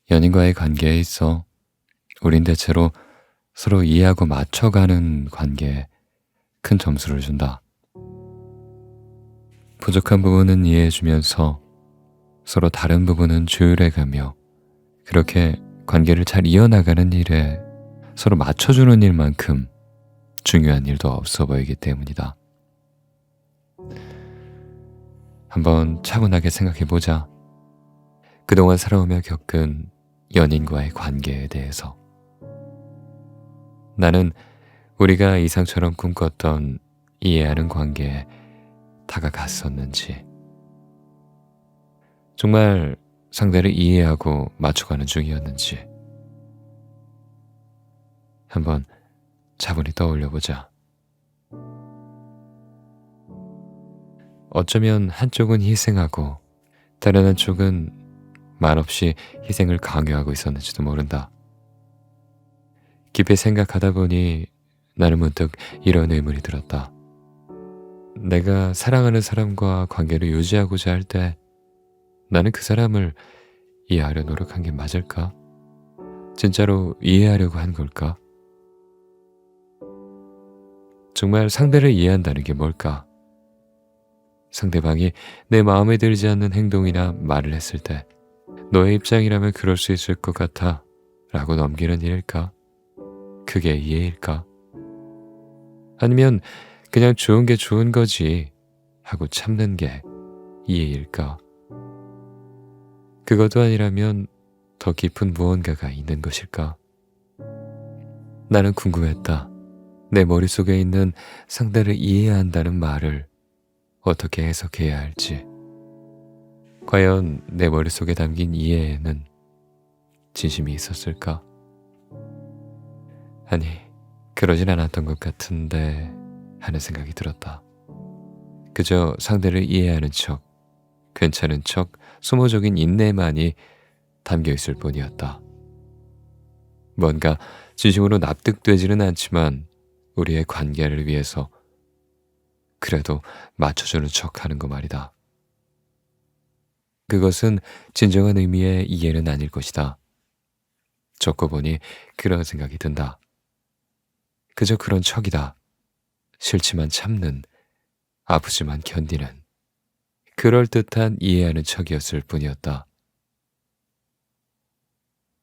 연인과의 관계에 있어 우린 대체로 서로 이해하고 맞춰가는 관계에 큰 점수를 준다. 부족한 부분은 이해해주면서 서로 다른 부분은 조율해가며 그렇게 관계를 잘 이어나가는 일에 서로 맞춰주는 일만큼 중요한 일도 없어 보이기 때문이다. 한번 차분하게 생각해보자. 그동안 살아오며 겪은 연인과의 관계에 대해서. 나는 우리가 이상처럼 꿈꿨던 이해하는 관계에 다가갔었는지, 정말 상대를 이해하고 맞춰가는 중이었는지 한번 차분히 떠올려보자. 어쩌면 한쪽은 희생하고 다른 한쪽은 말없이 희생을 강요하고 있었는지도 모른다. 깊이 생각하다 보니 나는 문득 이런 의문이 들었다. 내가 사랑하는 사람과 관계를 유지하고자 할 때 나는 그 사람을 이해하려 노력한 게 맞을까? 진짜로 이해하려고 한 걸까? 정말 상대를 이해한다는 게 뭘까? 상대방이 내 마음에 들지 않는 행동이나 말을 했을 때 너의 입장이라면 그럴 수 있을 것 같아 라고 넘기는 일일까? 그게 이해일까? 아니면 그냥 좋은 게 좋은 거지 하고 참는 게 이해일까? 그것도 아니라면 더 깊은 무언가가 있는 것일까? 나는 궁금했다. 내 머릿속에 있는 상대를 이해해야 한다는 말을 어떻게 해석해야 할지. 과연 내 머릿속에 담긴 이해에는 진심이 있었을까? 아니, 그러진 않았던 것 같은데 하는 생각이 들었다. 그저 상대를 이해하는 척, 괜찮은 척, 소모적인 인내만이 담겨 있을 뿐이었다. 뭔가 진심으로 납득되지는 않지만 우리의 관계를 위해서 그래도 맞춰주는 척하는 거 말이다. 그것은 진정한 의미의 이해는 아닐 것이다. 적고 보니 그런 생각이 든다. 그저 그런 척이다. 싫지만 참는, 아프지만 견디는, 그럴듯한 이해하는 척이었을 뿐이었다.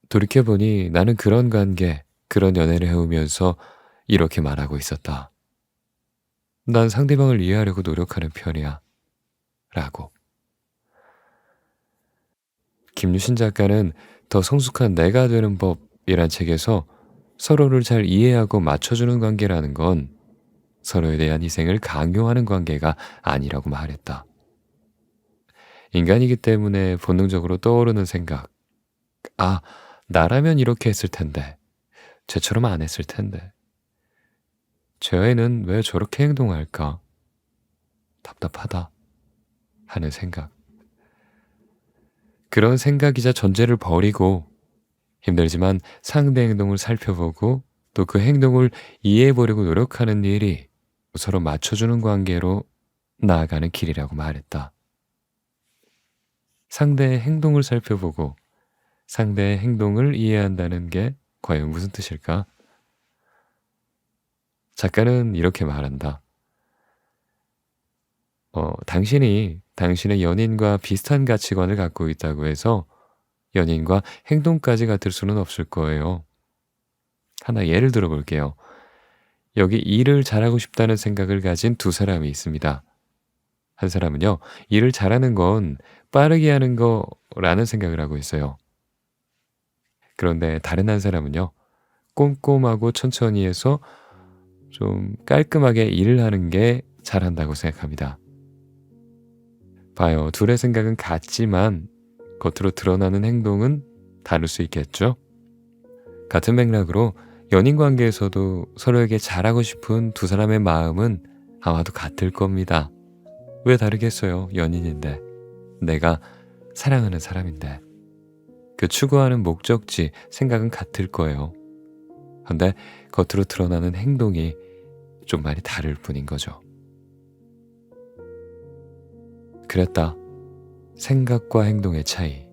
돌이켜보니 나는 그런 관계, 그런 연애를 해오면서 이렇게 말하고 있었다. 난 상대방을 이해하려고 노력하는 편이야. 라고. 김유신 작가는 더 성숙한 내가 되는 법이란 책에서 서로를 잘 이해하고 맞춰주는 관계라는 건 서로에 대한 희생을 강요하는 관계가 아니라고 말했다. 인간이기 때문에 본능적으로 떠오르는 생각. 아, 나라면 이렇게 했을 텐데. 쟤처럼 안 했을 텐데. 쟤 애는 왜 저렇게 행동할까? 답답하다. 하는 생각. 그런 생각이자 전제를 버리고 힘들지만 상대 행동을 살펴보고 또 그 행동을 이해해보려고 노력하는 일이 서로 맞춰주는 관계로 나아가는 길이라고 말했다. 상대의 행동을 살펴보고 상대의 행동을 이해한다는 게 과연 무슨 뜻일까? 작가는 이렇게 말한다. 당신이 당신의 연인과 비슷한 가치관을 갖고 있다고 해서 연인과 행동까지 같을 수는 없을 거예요. 하나 예를 들어볼게요. 여기 일을 잘하고 싶다는 생각을 가진 두 사람이 있습니다. 한 사람은요, 일을 잘하는 건 빠르게 하는 거라는 생각을 하고 있어요. 그런데 다른 한 사람은요, 꼼꼼하고 천천히 해서 좀 깔끔하게 일을 하는 게 잘한다고 생각합니다. 봐요. 둘의 생각은 같지만 겉으로 드러나는 행동은 다를 수 있겠죠? 같은 맥락으로 연인 관계에서도 서로에게 잘하고 싶은 두 사람의 마음은 아마도 같을 겁니다. 왜 다르겠어요? 연인인데. 내가 사랑하는 사람인데. 그 추구하는 목적지, 생각은 같을 거예요. 근데 겉으로 드러나는 행동이 좀 많이 다를 뿐인 거죠. 그랬다. 생각과 행동의 차이.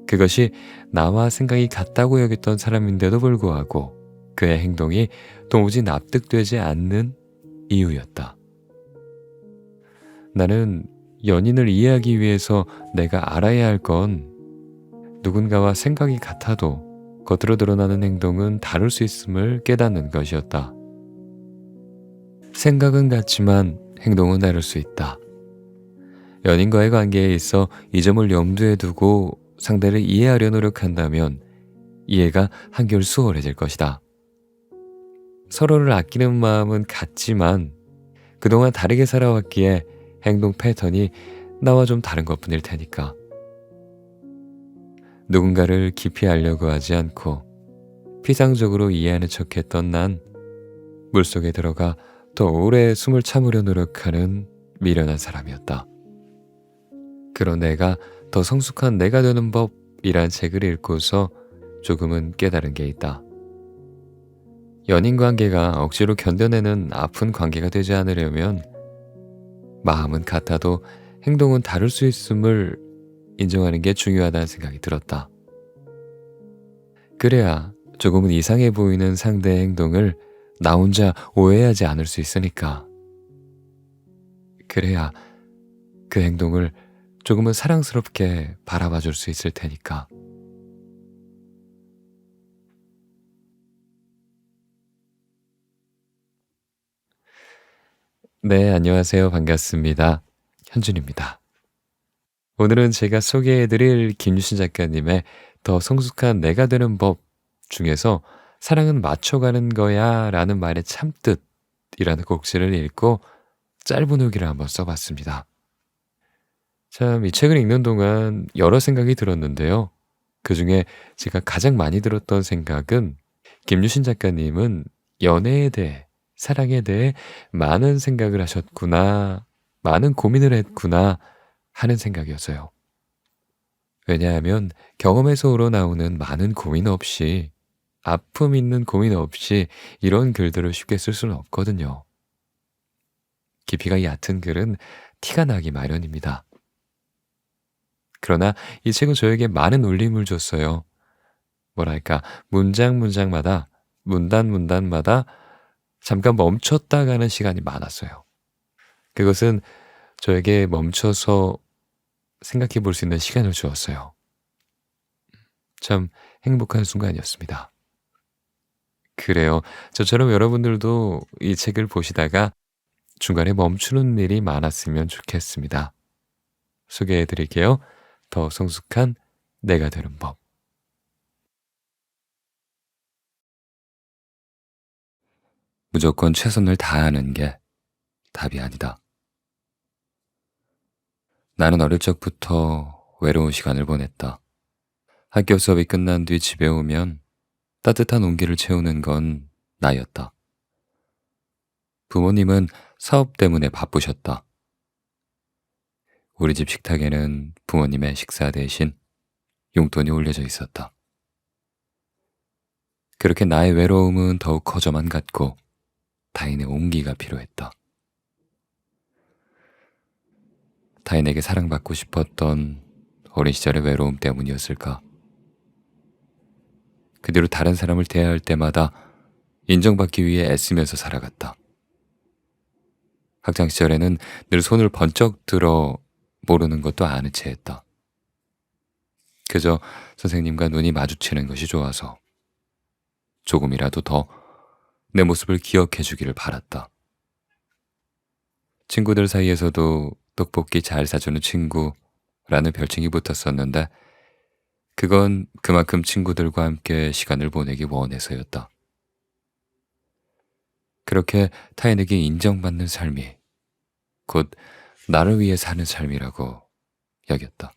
그것이 나와 생각이 같다고 여겼던 사람인데도 불구하고 그의 행동이 도무지 납득되지 않는 이유였다. 나는 연인을 이해하기 위해서 내가 알아야 할 건 누군가와 생각이 같아도 겉으로 드러나는 행동은 다를 수 있음을 깨닫는 것이었다. 생각은 같지만 행동은 다를 수 있다. 연인과의 관계에 있어 이 점을 염두에 두고 상대를 이해하려 노력한다면 이해가 한결 수월해질 것이다. 서로를 아끼는 마음은 같지만 그동안 다르게 살아왔기에 행동 패턴이 나와 좀 다른 것뿐일 테니까. 누군가를 깊이 알려고 하지 않고 피상적으로 이해하는 척했던 난 물속에 들어가 더 오래 숨을 참으려 노력하는 미련한 사람이었다. 그런 내가 더 성숙한 내가 되는 법이란 책을 읽고서 조금은 깨달은 게 있다. 연인 관계가 억지로 견뎌내는 아픈 관계가 되지 않으려면 마음은 같아도 행동은 다를 수 있음을 인정하는 게 중요하다는 생각이 들었다. 그래야 조금은 이상해 보이는 상대의 행동을 나 혼자 오해하지 않을 수 있으니까. 그래야 그 행동을 조금은 사랑스럽게 바라봐 줄 수 있을 테니까. 네, 안녕하세요. 반갑습니다. 현준입니다. 오늘은 제가 소개해드릴 김유신 작가님의 더 성숙한 내가 되는 법 중에서 사랑은 맞춰가는 거야 라는 말의 참뜻이라는 곡지를 읽고 짧은 후기를 한번 써봤습니다. 참, 이 책을 읽는 동안 여러 생각이 들었는데요. 그 중에 제가 가장 많이 들었던 생각은 김유신 작가님은 연애에 대해, 사랑에 대해 많은 생각을 하셨구나, 많은 고민을 했구나 하는 생각이었어요. 왜냐하면 경험에서 우러나오는 많은 고민 없이, 아픔 있는 고민 없이 이런 글들을 쉽게 쓸 수는 없거든요. 깊이가 얕은 글은 티가 나기 마련입니다. 그러나 이 책은 저에게 많은 울림을 줬어요. 뭐랄까, 문장 문장마다, 문단 문단마다 잠깐 멈췄다 가는 시간이 많았어요. 그것은 저에게 멈춰서 생각해 볼 수 있는 시간을 주었어요. 참 행복한 순간이었습니다. 그래요. 저처럼 여러분들도 이 책을 보시다가 중간에 멈추는 일이 많았으면 좋겠습니다. 소개해 드릴게요. 더 성숙한 내가 되는 법. 무조건 최선을 다하는 게 답이 아니다. 나는 어릴 적부터 외로운 시간을 보냈다. 학교 수업이 끝난 뒤 집에 오면 따뜻한 온기를 채우는 건 나였다. 부모님은 사업 때문에 바쁘셨다. 우리 집 식탁에는 부모님의 식사 대신 용돈이 올려져 있었다. 그렇게 나의 외로움은 더욱 커져만 갔고 타인의 온기가 필요했다. 타인에게 사랑받고 싶었던 어린 시절의 외로움 때문이었을까? 그 뒤로 다른 사람을 대할 때마다 인정받기 위해 애쓰면서 살아갔다. 학창 시절에는 늘 손을 번쩍 들어 모르는 것도 아는 채 했다. 그저 선생님과 눈이 마주치는 것이 좋아서 조금이라도 더 내 모습을 기억해 주기를 바랐다. 친구들 사이에서도 떡볶이 잘 사주는 친구라는 별칭이 붙었었는데 그건 그만큼 친구들과 함께 시간을 보내기 원해서였다. 그렇게 타인에게 인정받는 삶이 곧 나를 위해 사는 삶이라고 여겼다.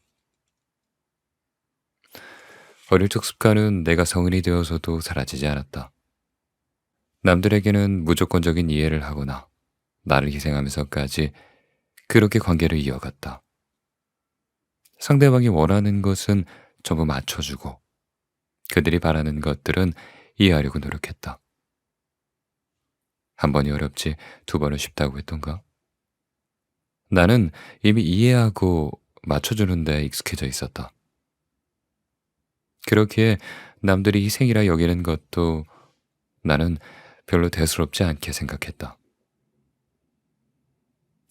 어릴 적 습관은 내가 성인이 되어서도 사라지지 않았다. 남들에게는 무조건적인 이해를 하거나 나를 희생하면서까지 그렇게 관계를 이어갔다. 상대방이 원하는 것은 전부 맞춰주고 그들이 바라는 것들은 이해하려고 노력했다. 한 번이 어렵지 두 번은 쉽다고 했던가? 나는 이미 이해하고 맞춰주는 데 익숙해져 있었다. 그렇기에 남들이 희생이라 여기는 것도 나는 별로 대수롭지 않게 생각했다.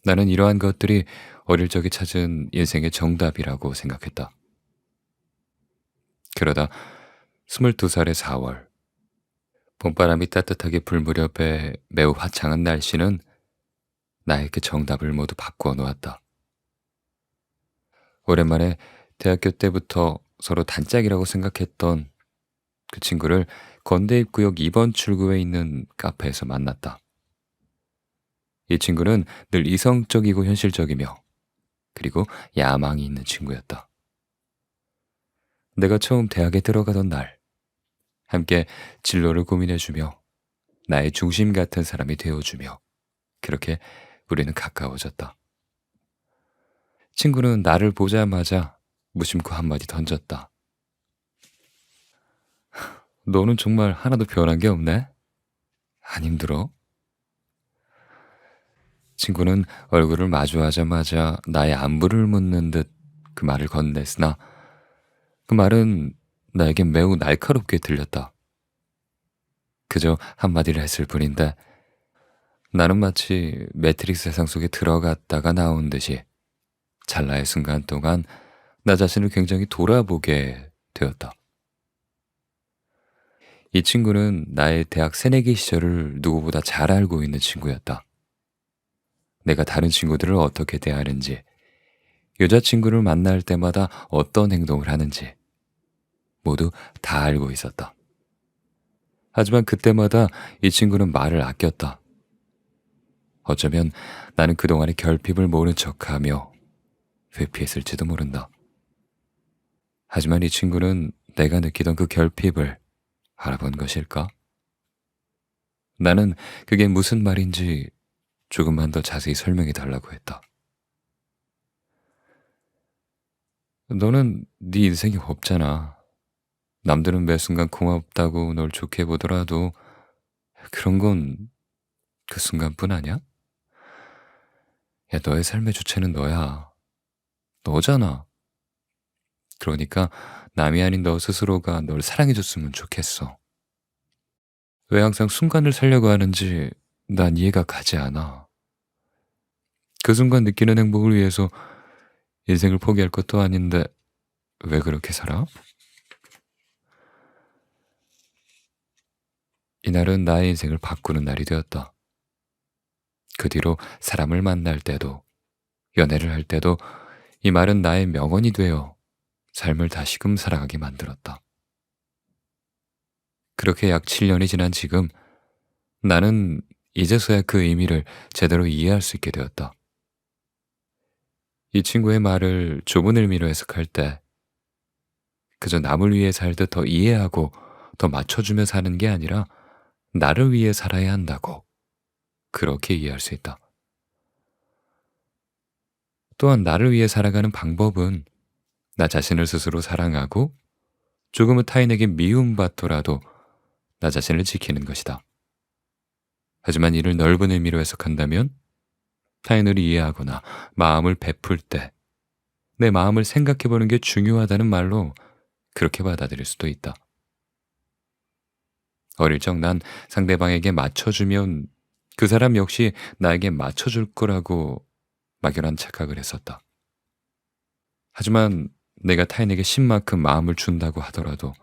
나는 이러한 것들이 어릴 적에 찾은 인생의 정답이라고 생각했다. 그러다 22살의 4월, 봄바람이 따뜻하게 불 무렵에 매우 화창한 날씨는 나의 그 정답을 모두 바꾸어 놓았다. 오랜만에 대학교 때부터 서로 단짝이라고 생각했던 그 친구를 건대입구역 2번 출구에 있는 카페에서 만났다. 이 친구는 늘 이성적이고 현실적이며 그리고 야망이 있는 친구였다. 내가 처음 대학에 들어가던 날, 함께 진로를 고민해주며 나의 중심 같은 사람이 되어주며 그렇게 우리는 가까워졌다. 친구는 나를 보자마자 무심코 한마디 던졌다. 너는 정말 하나도 변한 게 없네? 안 힘들어? 친구는 얼굴을 마주하자마자 나의 안부를 묻는 듯 그 말을 건넸으나 그 말은 나에겐 매우 날카롭게 들렸다. 그저 한마디를 했을 뿐인데 나는 마치 매트릭스 세상 속에 들어갔다가 나온 듯이 찰나의 순간 동안 나 자신을 굉장히 돌아보게 되었다. 이 친구는 나의 대학 새내기 시절을 누구보다 잘 알고 있는 친구였다. 내가 다른 친구들을 어떻게 대하는지, 여자친구를 만날 때마다 어떤 행동을 하는지 모두 다 알고 있었다. 하지만 그때마다 이 친구는 말을 아꼈다. 어쩌면 나는 그동안의 결핍을 모른 척하며 회피했을지도 모른다. 하지만 이 친구는 내가 느끼던 그 결핍을 알아본 것일까? 나는 그게 무슨 말인지 조금만 더 자세히 설명해 달라고 했다. 너는 네 인생이 없잖아. 남들은 매 순간 고맙다고 널 좋게 보더라도 그런 건 그 순간뿐 아냐? 야, 너의 삶의 주체는 너야. 너잖아. 그러니까 남이 아닌 너 스스로가 널 사랑해줬으면 좋겠어. 왜 항상 순간을 살려고 하는지 난 이해가 가지 않아. 그 순간 느끼는 행복을 위해서 인생을 포기할 것도 아닌데 왜 그렇게 살아? 이날은 나의 인생을 바꾸는 날이 되었다. 그 뒤로 사람을 만날 때도, 연애를 할 때도 이 말은 나의 명언이 되어 삶을 다시금 살아가게 만들었다. 그렇게 약 7년이 지난 지금 나는 이제서야 그 의미를 제대로 이해할 수 있게 되었다. 이 친구의 말을 좁은 의미로 해석할 때 그저 남을 위해 살듯 더 이해하고 더 맞춰주며 사는 게 아니라 나를 위해 살아야 한다고 그렇게 이해할 수 있다. 또한 나를 위해 살아가는 방법은 나 자신을 스스로 사랑하고 조금은 타인에게 미움받더라도 나 자신을 지키는 것이다. 하지만 이를 넓은 의미로 해석한다면 타인을 이해하거나 마음을 베풀 때 내 마음을 생각해보는 게 중요하다는 말로 그렇게 받아들일 수도 있다. 어릴 적 난 상대방에게 맞춰주면 그 사람 역시 나에게 맞춰줄 거라고 막연한 착각을 했었다. 하지만 내가 타인에게 10만큼 마음을 준다고 하더라도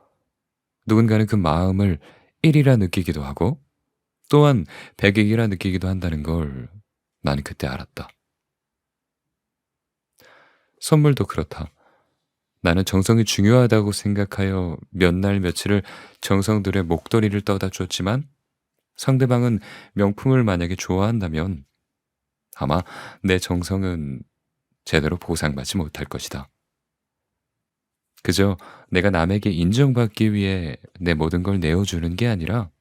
누군가는 그 마음을 1이라 느끼기도 하고 또한 100이라 느끼기도 한다는 걸 나는 그때 알았다. 선물도 그렇다. 나는 정성이 중요하다고 생각하여 몇 날 며칠을 정성들의 목도리를 떠다 줬지만 상대방은 명품을 만약에 좋아한다면 아마 내 정성은 제대로 보상받지 못할 것이다. 그저 내가 남에게 인정받기 위해 내 모든 걸 내어주는 게 아니라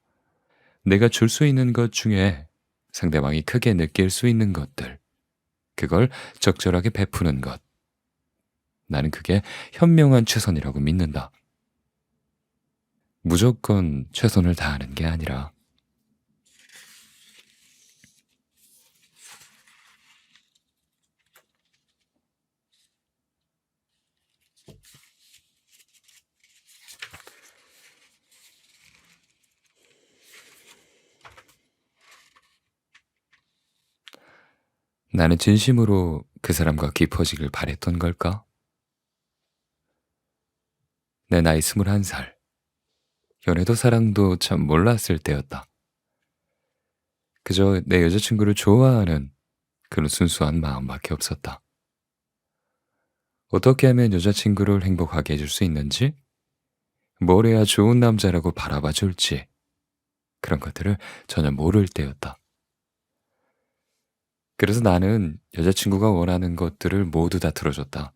내가 줄 수 있는 것 중에 상대방이 크게 느낄 수 있는 것들, 그걸 적절하게 베푸는 것. 나는 그게 현명한 최선이라고 믿는다. 무조건 최선을 다하는 게 아니라 나는 진심으로 그 사람과 깊어지길 바랬던 걸까? 내 나이 21살. 연애도 사랑도 참 몰랐을 때였다. 그저 내 여자친구를 좋아하는 그런 순수한 마음밖에 없었다. 어떻게 하면 여자친구를 행복하게 해줄 수 있는지, 뭘 해야 좋은 남자라고 바라봐 줄지, 그런 것들을 전혀 모를 때였다. 그래서 나는 여자친구가 원하는 것들을 모두 다 들어줬다.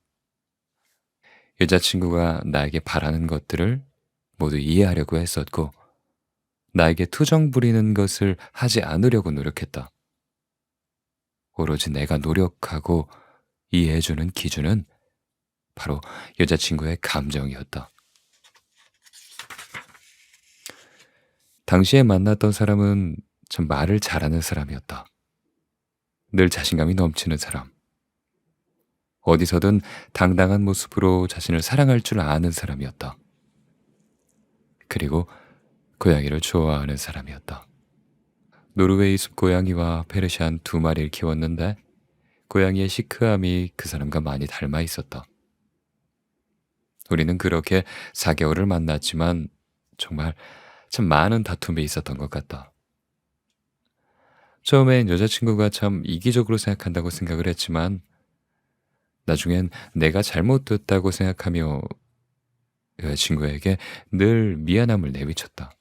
여자친구가 나에게 바라는 것들을 모두 이해하려고 했었고, 나에게 투정 부리는 것을 하지 않으려고 노력했다. 오로지 내가 노력하고 이해해주는 기준은 바로 여자친구의 감정이었다. 당시에 만났던 사람은 참 말을 잘하는 사람이었다. 늘 자신감이 넘치는 사람. 어디서든 당당한 모습으로 자신을 사랑할 줄 아는 사람이었다. 그리고 고양이를 좋아하는 사람이었다. 노르웨이 숲 고양이와 페르시안 2마리를 키웠는데 고양이의 시크함이 그 사람과 많이 닮아 있었다. 우리는 그렇게 4개월을 만났지만 정말 참 많은 다툼이 있었던 것 같다. 처음엔 여자친구가 참 이기적으로 생각한다고 생각을 했지만 나중엔 내가 잘못됐다고 생각하며 여자친구에게 늘 미안함을 내비쳤다.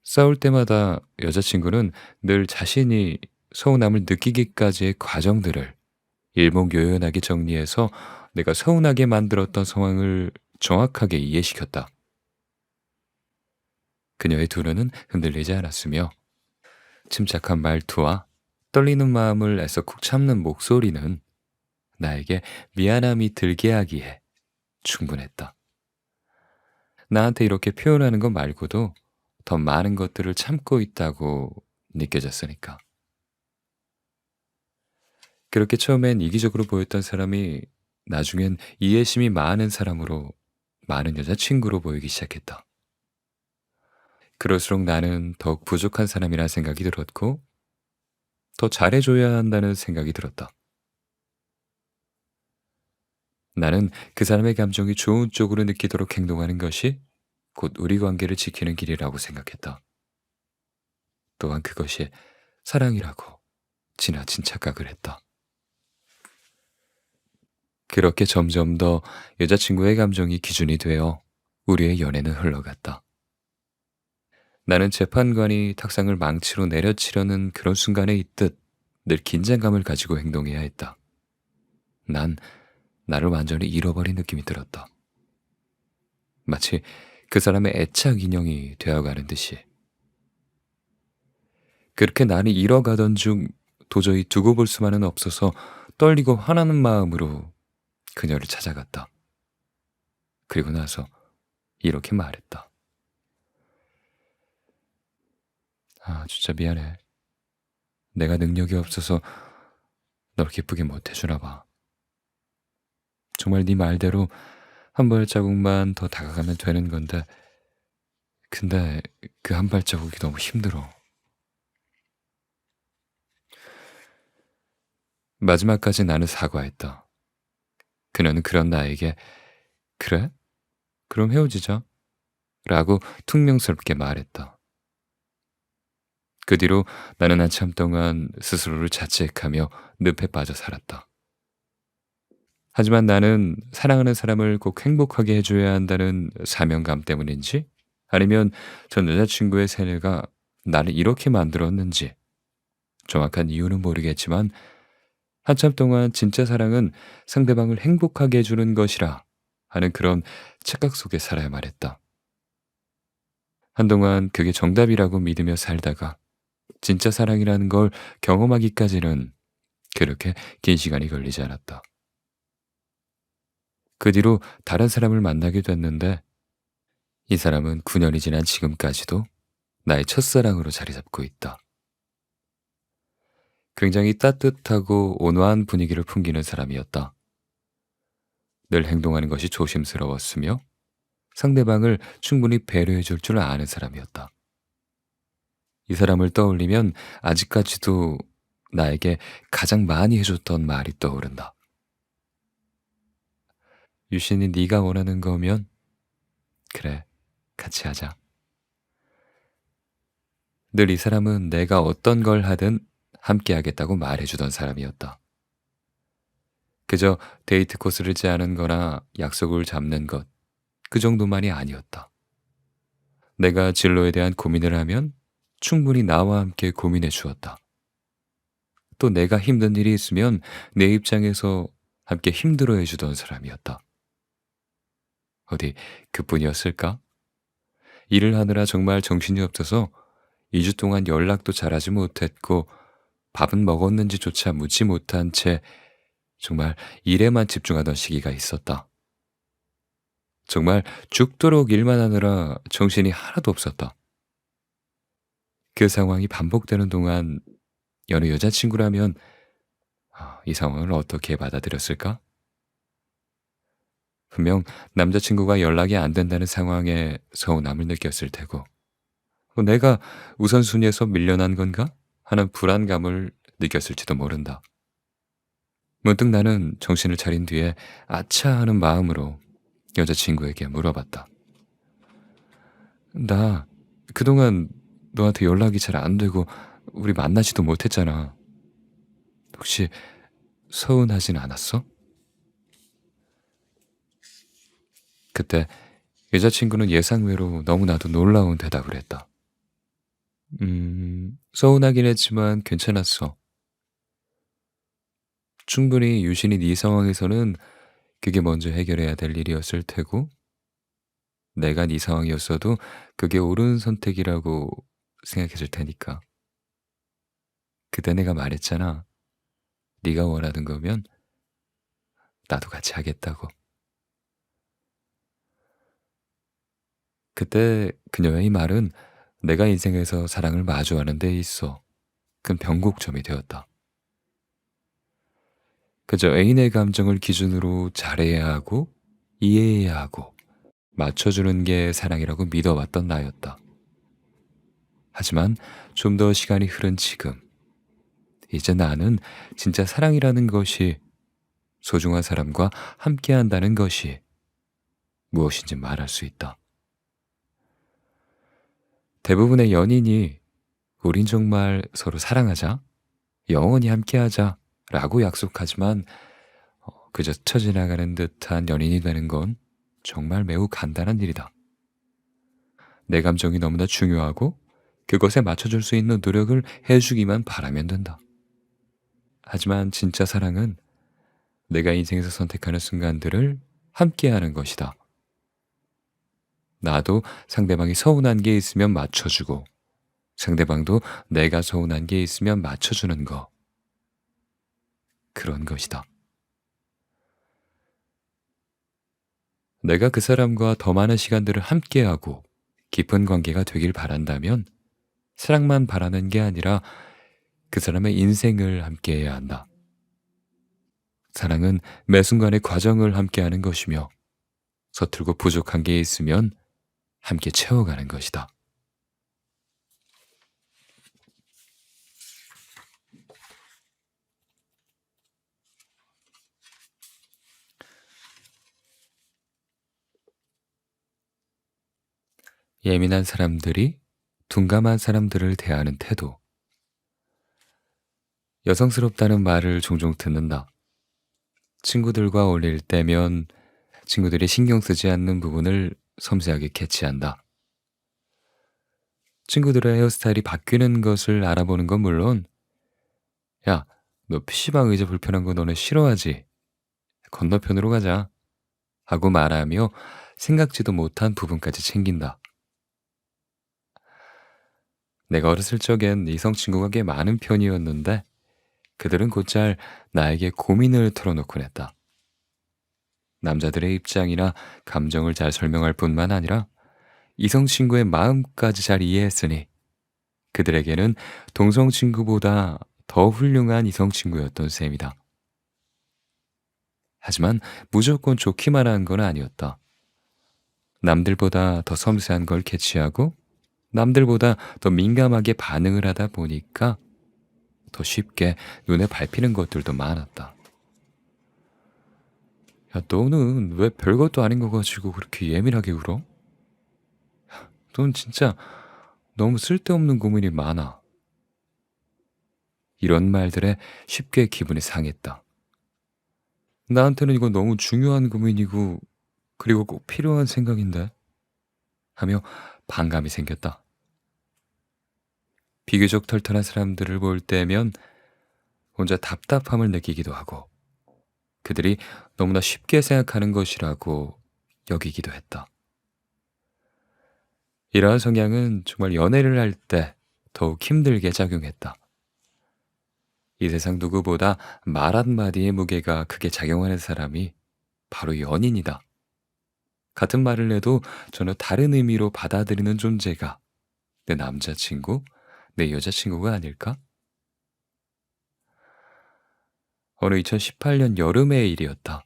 싸울 때마다 여자친구는 늘 자신이 서운함을 느끼기까지의 과정들을 일목요연하게 정리해서 내가 서운하게 만들었던 상황을 정확하게 이해시켰다. 그녀의 두 눈은 흔들리지 않았으며 침착한 말투와 떨리는 마음을 애써 꾹 참는 목소리는 나에게 미안함이 들게 하기에 충분했다. 나한테 이렇게 표현하는 것 말고도 더 많은 것들을 참고 있다고 느껴졌으니까. 그렇게 처음엔 이기적으로 보였던 사람이 나중엔 이해심이 많은 사람으로 많은 여자친구로 보이기 시작했다. 그럴수록 나는 더욱 부족한 사람이라는 생각이 들었고 더 잘해줘야 한다는 생각이 들었다. 나는 그 사람의 감정이 좋은 쪽으로 느끼도록 행동하는 것이 곧 우리 관계를 지키는 길이라고 생각했다. 또한 그것이 사랑이라고 지나친 착각을 했다. 그렇게 점점 더 여자친구의 감정이 기준이 되어 우리의 연애는 흘러갔다. 나는 재판관이 탁상을 망치로 내려치려는 그런 순간에 있듯 늘 긴장감을 가지고 행동해야 했다. 난 나를 완전히 잃어버린 느낌이 들었다. 마치 그 사람의 애착 인형이 되어가는 듯이. 그렇게 나를 잃어가던 중 도저히 두고 볼 수만은 없어서 떨리고 화나는 마음으로 그녀를 찾아갔다. 그리고 나서 이렇게 말했다. 아, 진짜 미안해. 내가 능력이 없어서 널 기쁘게 못 해주나 봐. 정말 네 말대로 한 발자국만 더 다가가면 되는 건데 근데 그 한 발자국이 너무 힘들어. 마지막까지 나는 사과했다. 그녀는 그런 나에게 그래? 그럼 헤어지자 라고 퉁명스럽게 말했다. 그 뒤로 나는 한참 동안 스스로를 자책하며 늪에 빠져 살았다. 하지만 나는 사랑하는 사람을 꼭 행복하게 해줘야 한다는 사명감 때문인지 아니면 전 여자친구의 세뇌가 나를 이렇게 만들었는지 정확한 이유는 모르겠지만 한참 동안 진짜 사랑은 상대방을 행복하게 해주는 것이라 하는 그런 착각 속에 살아야만 했다. 한동안 그게 정답이라고 믿으며 살다가 진짜 사랑이라는 걸 경험하기까지는 그렇게 긴 시간이 걸리지 않았다. 그 뒤로 다른 사람을 만나게 됐는데 이 사람은 9년이 지난 지금까지도 나의 첫사랑으로 자리 잡고 있다. 굉장히 따뜻하고 온화한 분위기를 풍기는 사람이었다. 늘 행동하는 것이 조심스러웠으며 상대방을 충분히 배려해 줄 줄 아는 사람이었다. 이 사람을 떠올리면 아직까지도 나에게 가장 많이 해줬던 말이 떠오른다. 유신이 네가 원하는 거면 그래, 같이 하자. 늘 이 사람은 내가 어떤 걸 하든 함께 하겠다고 말해주던 사람이었다. 그저 데이트 코스를 짜는 거나 약속을 잡는 것, 그 정도만이 아니었다. 내가 진로에 대한 고민을 하면 충분히 나와 함께 고민해 주었다. 또 내가 힘든 일이 있으면 내 입장에서 함께 힘들어해 주던 사람이었다. 어디 그뿐이었을까? 일을 하느라 정말 정신이 없어서 2주 동안 연락도 잘하지 못했고 밥은 먹었는지조차 묻지 못한 채 정말 일에만 집중하던 시기가 있었다. 정말 죽도록 일만 하느라 정신이 하나도 없었다. 그 상황이 반복되는 동안 여느 여자친구라면 이 상황을 어떻게 받아들였을까? 분명 남자친구가 연락이 안 된다는 상황에 서운함을 느꼈을 테고 내가 우선순위에서 밀려난 건가? 하는 불안감을 느꼈을지도 모른다. 문득 나는 정신을 차린 뒤에 아차 하는 마음으로 여자친구에게 물어봤다. 나 그동안 너한테 연락이 잘 안 되고 우리 만나지도 못했잖아. 혹시 서운하진 않았어? 그때 여자친구는 예상외로 너무나도 놀라운 대답을 했다. 서운하긴 했지만 괜찮았어. 충분히 유신이 네 상황에서는 그게 먼저 해결해야 될 일이었을 테고, 내가 네 상황이었어도 그게 옳은 선택이라고 생각했을 테니까. 그때 내가 말했잖아. 네가 원하는 거면 나도 같이 하겠다고. 그때 그녀의 이 말은 내가 인생에서 사랑을 마주하는 데 있어 큰 변곡점이 되었다. 그저 애인의 감정을 기준으로 잘해야 하고 이해해야 하고 맞춰주는 게 사랑이라고 믿어왔던 나였다. 하지만 좀 더 시간이 흐른 지금, 이제 나는 진짜 사랑이라는 것이 소중한 사람과 함께 한다는 것이 무엇인지 말할 수 있다. 대부분의 연인이 우린 정말 서로 사랑하자, 영원히 함께하자 라고 약속하지만 그저 스쳐 지나가는 듯한 연인이 되는 건 정말 매우 간단한 일이다. 내 감정이 너무나 중요하고 그것에 맞춰줄 수 있는 노력을 해주기만 바라면 된다. 하지만 진짜 사랑은 내가 인생에서 선택하는 순간들을 함께하는 것이다. 나도 상대방이 서운한 게 있으면 맞춰주고 상대방도 내가 서운한 게 있으면 맞춰주는 거. 그런 것이다. 내가 그 사람과 더 많은 시간들을 함께하고 깊은 관계가 되길 바란다면 사랑만 바라는 게 아니라 그 사람의 인생을 함께해야 한다. 사랑은 매 순간의 과정을 함께하는 것이며 서툴고 부족한 게 있으면 함께 채워가는 것이다. 예민한 사람들이 둔감한 사람들을 대하는 태도. 여성스럽다는 말을 종종 듣는다. 친구들과 어울릴 때면 친구들이 신경 쓰지 않는 부분을 섬세하게 캐치한다. 친구들의 헤어스타일이 바뀌는 것을 알아보는 건 물론, 야, 너 PC방 의자 불편한 거 너네 싫어하지? 건너편으로 가자. 하고 말하며 생각지도 못한 부분까지 챙긴다. 내가 어렸을 적엔 이성 친구가 꽤 많은 편이었는데 그들은 곧잘 나에게 고민을 털어놓곤 했다. 남자들의 입장이나 감정을 잘 설명할 뿐만 아니라 이성 친구의 마음까지 잘 이해했으니 그들에게는 동성 친구보다 더 훌륭한 이성 친구였던 셈이다. 하지만 무조건 좋기만 한 건 아니었다. 남들보다 더 섬세한 걸 캐치하고 남들보다 더 민감하게 반응을 하다 보니까 더 쉽게 눈에 밟히는 것들도 많았다. 야, 너는 왜 별것도 아닌 거 가지고 그렇게 예민하게 울어? 넌 진짜 너무 쓸데없는 고민이 많아. 이런 말들에 쉽게 기분이 상했다. 나한테는 이거 너무 중요한 고민이고, 그리고 꼭 필요한 생각인데? 하며 반감이 생겼다. 비교적 털털한 사람들을 볼 때면 혼자 답답함을 느끼기도 하고, 그들이 너무나 쉽게 생각하는 것이라고 여기기도 했다. 이러한 성향은 정말 연애를 할 때 더욱 힘들게 작용했다. 이 세상 누구보다 말 한마디의 무게가 크게 작용하는 사람이 바로 연인이다. 같은 말을 해도 전혀 다른 의미로 받아들이는 존재가 내 남자친구, 내 여자친구가 아닐까? 어느 2018년 여름의 일이었다.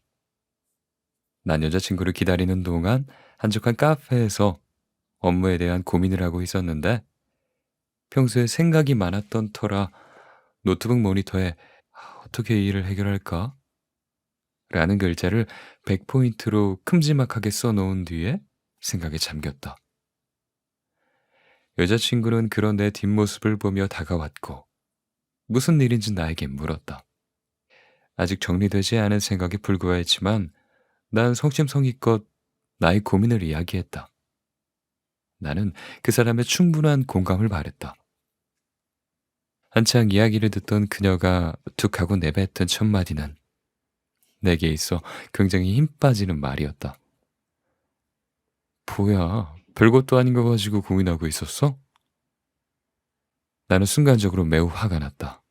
난 여자친구를 기다리는 동안 한적한 카페에서 업무에 대한 고민을 하고 있었는데, 평소에 생각이 많았던 터라 노트북 모니터에 어떻게 이 일을 해결할까? 라는 글자를 100포인트로 큼지막하게 써놓은 뒤에 생각에 잠겼다. 여자친구는 그런 내 뒷모습을 보며 다가왔고 무슨 일인지 나에게 물었다. 아직 정리되지 않은 생각에 불과했지만 난 성심성의껏 나의 고민을 이야기했다. 나는 그 사람의 충분한 공감을 바랬다. 한창 이야기를 듣던 그녀가 툭 하고 내뱉은 첫 마디는 내게 있어 굉장히 힘 빠지는 말이었다. 뭐야, 별것도 아닌 거 가지고 고민하고 있었어? 나는 순간적으로 매우 화가 났다.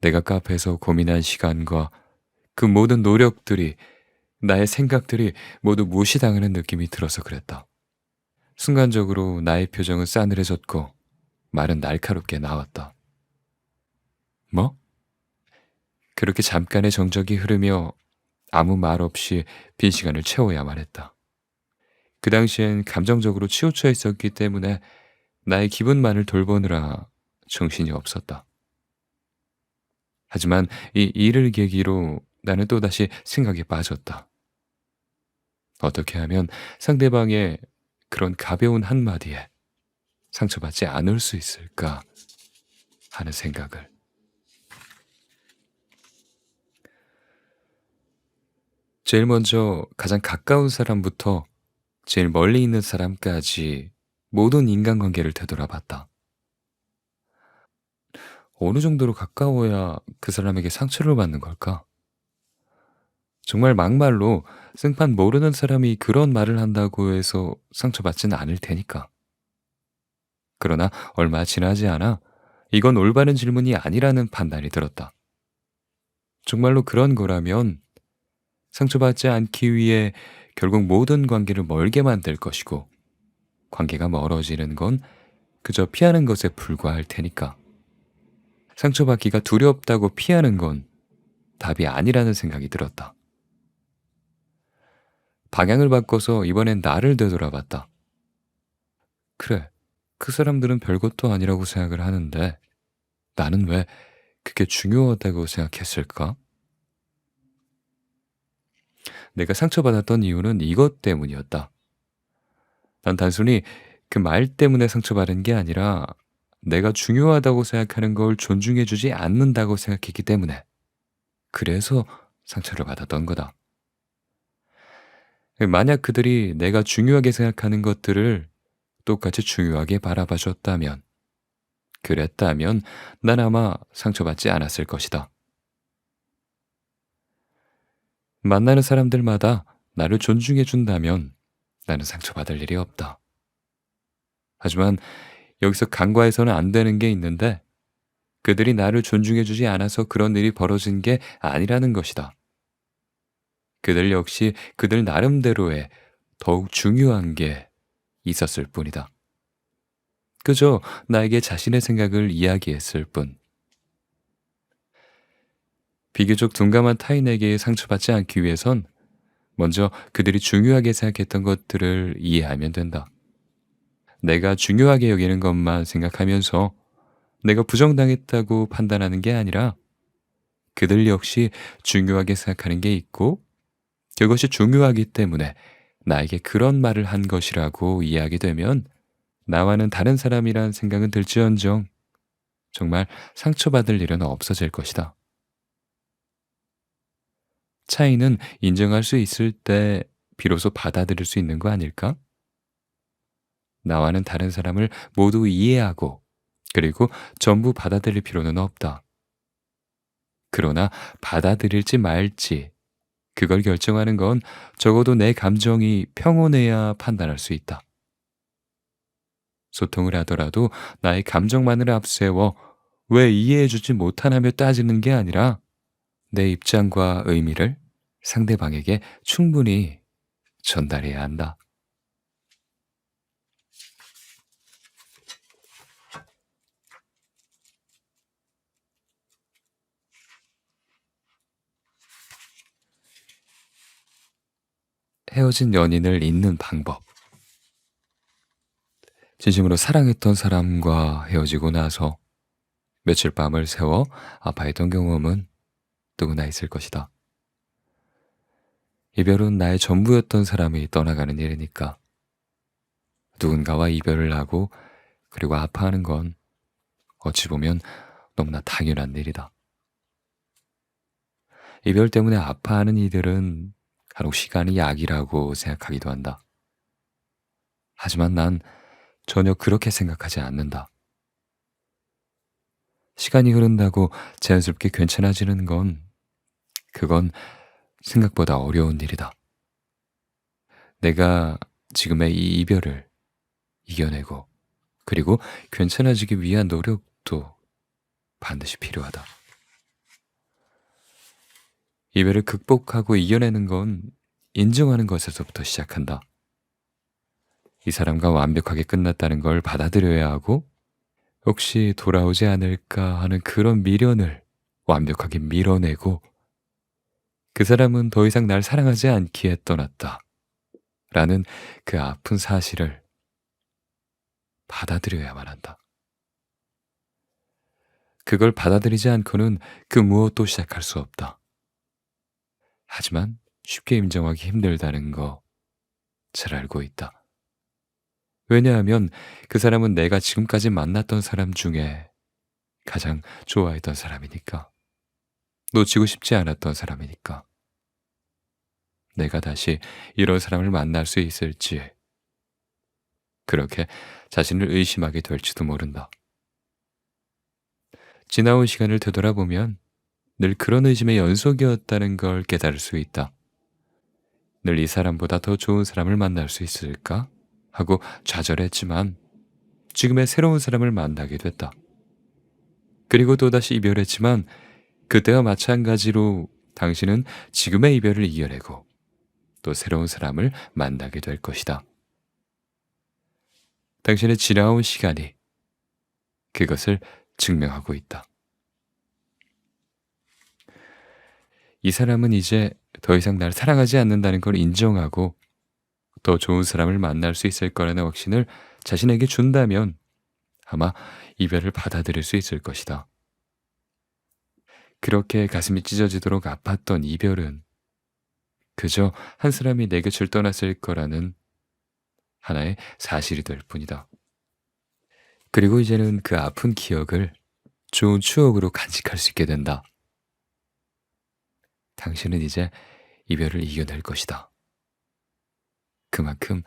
내가 카페에서 고민한 시간과 그 모든 노력들이, 나의 생각들이 모두 무시당하는 느낌이 들어서 그랬다. 순간적으로 나의 표정은 싸늘해졌고 말은 날카롭게 나왔다. 뭐? 그렇게 잠깐의 정적이 흐르며 아무 말 없이 빈 시간을 채워야만 했다. 그 당시엔 감정적으로 치우쳐 있었기 때문에 나의 기분만을 돌보느라 정신이 없었다. 하지만 이 일을 계기로 나는 또다시 생각에 빠졌다. 어떻게 하면 상대방의 그런 가벼운 한마디에 상처받지 않을 수 있을까 하는 생각을. 제일 먼저 가장 가까운 사람부터 제일 멀리 있는 사람까지 모든 인간관계를 되돌아봤다. 어느 정도로 가까워야 그 사람에게 상처를 받는 걸까? 정말 막말로 생판 모르는 사람이 그런 말을 한다고 해서 상처받지는 않을 테니까. 그러나 얼마 지나지 않아 이건 올바른 질문이 아니라는 판단이 들었다. 정말로 그런 거라면 상처받지 않기 위해 결국 모든 관계를 멀게 만들 것이고, 관계가 멀어지는 건 그저 피하는 것에 불과할 테니까. 상처받기가 두렵다고 피하는 건 답이 아니라는 생각이 들었다. 방향을 바꿔서 이번엔 나를 되돌아봤다. 그래, 그 사람들은 별것도 아니라고 생각을 하는데 나는 왜 그게 중요하다고 생각했을까? 내가 상처받았던 이유는 이것 때문이었다. 난 단순히 그 말 때문에 상처받은 게 아니라 내가 중요하다고 생각하는 걸 존중해주지 않는다고 생각했기 때문에, 그래서 상처를 받았던 거다. 만약 그들이 내가 중요하게 생각하는 것들을 똑같이 중요하게 바라봐 줬다면, 그랬다면 난 아마 상처받지 않았을 것이다. 만나는 사람들마다 나를 존중해 준다면 나는 상처받을 일이 없다. 하지만 여기서 간과해서는 안 되는 게 있는데, 그들이 나를 존중해 주지 않아서 그런 일이 벌어진 게 아니라는 것이다. 그들 역시 그들 나름대로의 더욱 중요한 게 있었을 뿐이다. 그저 나에게 자신의 생각을 이야기했을 뿐. 비교적 둔감한 타인에게 상처받지 않기 위해선 먼저 그들이 중요하게 생각했던 것들을 이해하면 된다. 내가 중요하게 여기는 것만 생각하면서 내가 부정당했다고 판단하는 게 아니라 그들 역시 중요하게 생각하는 게 있고 그것이 중요하기 때문에 나에게 그런 말을 한 것이라고 이해하게 되면 나와는 다른 사람이란 생각은 들지언정 정말 상처받을 일은 없어질 것이다. 차이는 인정할 수 있을 때 비로소 받아들일 수 있는 거 아닐까? 나와는 다른 사람을 모두 이해하고 그리고 전부 받아들일 필요는 없다. 그러나 받아들일지 말지 그걸 결정하는 건 적어도 내 감정이 평온해야 판단할 수 있다. 소통을 하더라도 나의 감정만을 앞세워 왜 이해해주지 못하냐며 따지는 게 아니라 내 입장과 의미를 상대방에게 충분히 전달해야 한다. 헤어진 연인을 잇는 방법. 진심으로 사랑했던 사람과 헤어지고 나서 며칠 밤을 새워 아파했던 경험은 누구나 있을 것이다. 이별은 나의 전부였던 사람이 떠나가는 일이니까 누군가와 이별을 하고 그리고 아파하는 건 어찌 보면 너무나 당연한 일이다. 이별 때문에 아파하는 이들은 간혹 시간이 약이라고 생각하기도 한다. 하지만 난 전혀 그렇게 생각하지 않는다. 시간이 흐른다고 자연스럽게 괜찮아지는 그건 생각보다 어려운 일이다. 내가 지금의 이 이별을 이겨내고 그리고 괜찮아지기 위한 노력도 반드시 필요하다. 이별을 극복하고 이겨내는 건 인정하는 것에서부터 시작한다. 이 사람과 완벽하게 끝났다는 걸 받아들여야 하고 혹시 돌아오지 않을까 하는 그런 미련을 완벽하게 밀어내고 그 사람은 더 이상 날 사랑하지 않기에 떠났다. 라는 그 아픈 사실을 받아들여야만 한다. 그걸 받아들이지 않고는 그 무엇도 시작할 수 없다. 하지만 쉽게 인정하기 힘들다는 거 잘 알고 있다. 왜냐하면 그 사람은 내가 지금까지 만났던 사람 중에 가장 좋아했던 사람이니까. 놓치고 싶지 않았던 사람이니까. 내가 다시 이런 사람을 만날 수 있을지 그렇게 자신을 의심하게 될지도 모른다. 지나온 시간을 되돌아보면 늘 그런 의심의 연속이었다는 걸 깨달을 수 있다. 늘 이 사람보다 더 좋은 사람을 만날 수 있을까? 하고 좌절했지만 지금의 새로운 사람을 만나게 됐다. 그리고 또다시 이별했지만 그때와 마찬가지로 당신은 지금의 이별을 이겨내고 또 새로운 사람을 만나게 될 것이다. 당신의 지나온 시간이 그것을 증명하고 있다. 이 사람은 이제 더 이상 날 사랑하지 않는다는 걸 인정하고 더 좋은 사람을 만날 수 있을 거라는 확신을 자신에게 준다면 아마 이별을 받아들일 수 있을 것이다. 그렇게 가슴이 찢어지도록 아팠던 이별은 그저 한 사람이 내 곁을 떠났을 거라는 하나의 사실이 될 뿐이다. 그리고 이제는 그 아픈 기억을 좋은 추억으로 간직할 수 있게 된다. 당신은 이제 이별을 이겨낼 것이다. 그만큼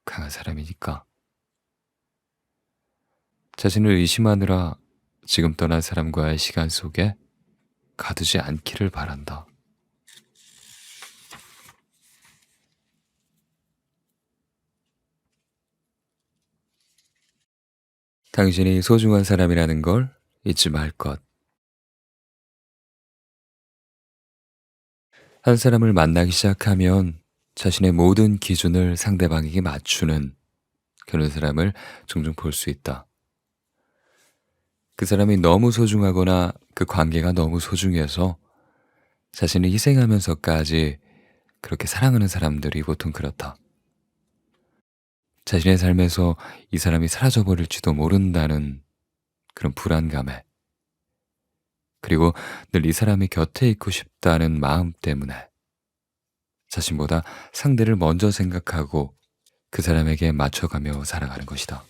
강한 사람이니까. 자신을 의심하느라 지금 떠난 사람과의 시간 속에 가두지 않기를 바란다. 당신이 소중한 사람이라는 걸 잊지 말 것. 한 사람을 만나기 시작하면 자신의 모든 기준을 상대방에게 맞추는 그런 사람을 종종 볼 수 있다. 그 사람이 너무 소중하거나 그 관계가 너무 소중해서 자신을 희생하면서까지 그렇게 사랑하는 사람들이 보통 그렇다. 자신의 삶에서 이 사람이 사라져 버릴지도 모른다는 그런 불안감에, 그리고 늘 이 사람이 곁에 있고 싶다는 마음 때문에 자신보다 상대를 먼저 생각하고 그 사람에게 맞춰가며 살아가는 것이다.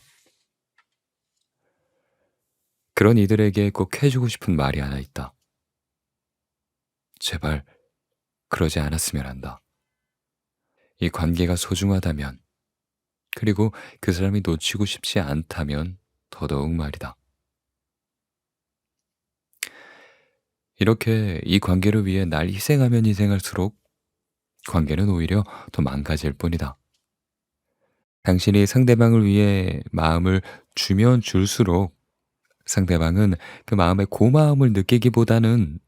그런 이들에게 꼭 해주고 싶은 말이 하나 있다. 제발 그러지 않았으면 한다. 이 관계가 소중하다면, 그리고 그 사람이 놓치고 싶지 않다면 더더욱 말이다. 이렇게 이 관계를 위해 날 희생하면 희생할수록 관계는 오히려 더 망가질 뿐이다. 당신이 상대방을 위해 마음을 주면 줄수록 상대방은 그 마음의 고마움을 느끼기보다는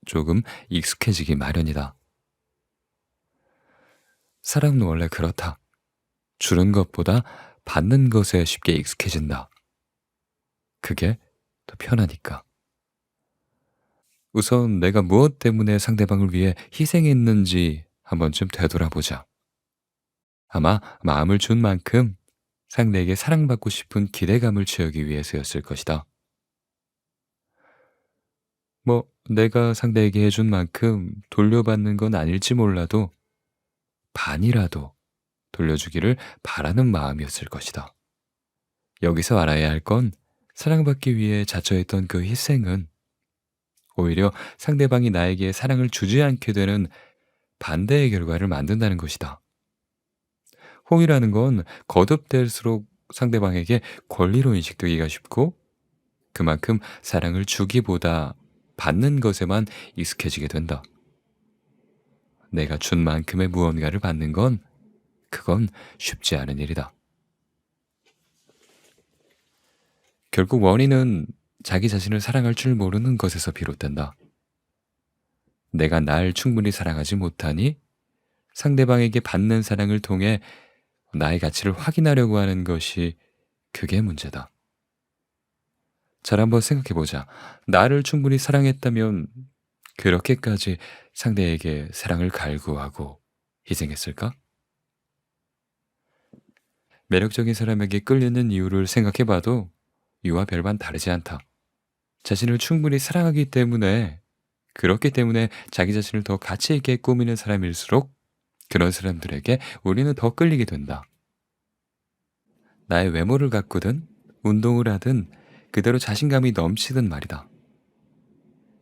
조금 익숙해지기 마련이다. 사람은 원래 그렇다. 주는 것보다 받는 것에 쉽게 익숙해진다. 그게 더 편하니까. 우선 내가 무엇 때문에 상대방을 위해 희생했는지 한 번쯤 되돌아보자. 아마 마음을 준 만큼 상대에게 사랑받고 싶은 기대감을 채우기 위해서였을 것이다. 내가 상대에게 해준 만큼 돌려받는 건 아닐지 몰라도 반이라도 돌려주기를 바라는 마음이었을 것이다. 여기서 알아야 할 건, 사랑받기 위해 자처했던 그 희생은 오히려 상대방이 나에게 사랑을 주지 않게 되는 반대의 결과를 만든다는 것이다. 홍이라는 건 거듭될수록 상대방에게 권리로 인식되기가 쉽고, 그만큼 사랑을 주기보다 받는 것에만 익숙해지게 된다. 내가 준 만큼의 무언가를 받는 건, 그건 쉽지 않은 일이다. 결국 원인은 자기 자신을 사랑할 줄 모르는 것에서 비롯된다. 내가 날 충분히 사랑하지 못하니 상대방에게 받는 사랑을 통해 나의 가치를 확인하려고 하는 것이, 그게 문제다. 잘 한번 생각해보자. 나를 충분히 사랑했다면 그렇게까지 상대에게 사랑을 갈구하고 희생했을까? 매력적인 사람에게 끌리는 이유를 생각해봐도 이와 별반 다르지 않다. 자신을 충분히 사랑하기 때문에, 그렇기 때문에 자기 자신을 더 가치 있게 꾸미는 사람일수록 그런 사람들에게 우리는 더 끌리게 된다. 나의 외모를 가꾸든 운동을 하든 그대로 자신감이 넘치든 말이다.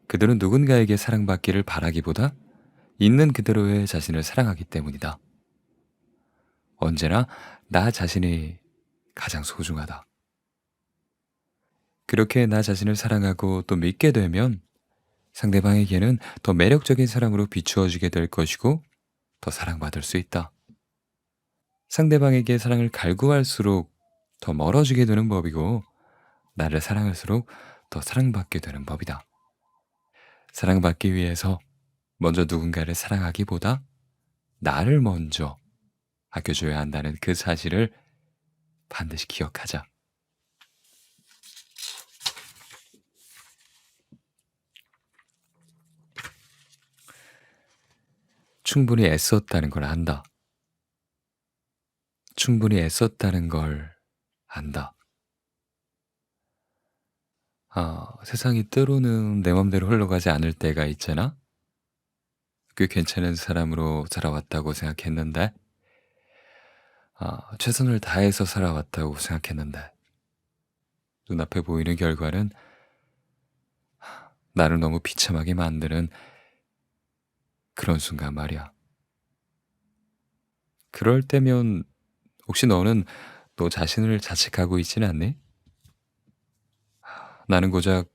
그들은 누군가에게 사랑받기를 바라기보다 있는 그대로의 자신을 사랑하기 때문이다. 언제나 나 자신이 가장 소중하다. 그렇게 나 자신을 사랑하고 또 믿게 되면 상대방에게는 더 매력적인 사람으로 비추어지게 될 것이고, 더 사랑받을 수 있다. 상대방에게 사랑을 갈구할수록 더 멀어지게 되는 법이고, 나를 사랑할수록 더 사랑받게 되는 법이다. 사랑받기 위해서 먼저 누군가를 사랑하기보다 나를 먼저 아껴줘야 한다는 그 사실을 반드시 기억하자. 충분히 애썼다는 걸 안다. 충분히 애썼다는 걸 안다. 세상이 때로는 내 맘대로 흘러가지 않을 때가 있잖아? 꽤 괜찮은 사람으로 살아왔다고 생각했는데, 최선을 다해서 살아왔다고 생각했는데, 눈앞에 보이는 결과는 나를 너무 비참하게 만드는 그런 순간 말이야. 그럴 때면 혹시 너는 너 자신을 자책하고 있진 않니? 나는 고작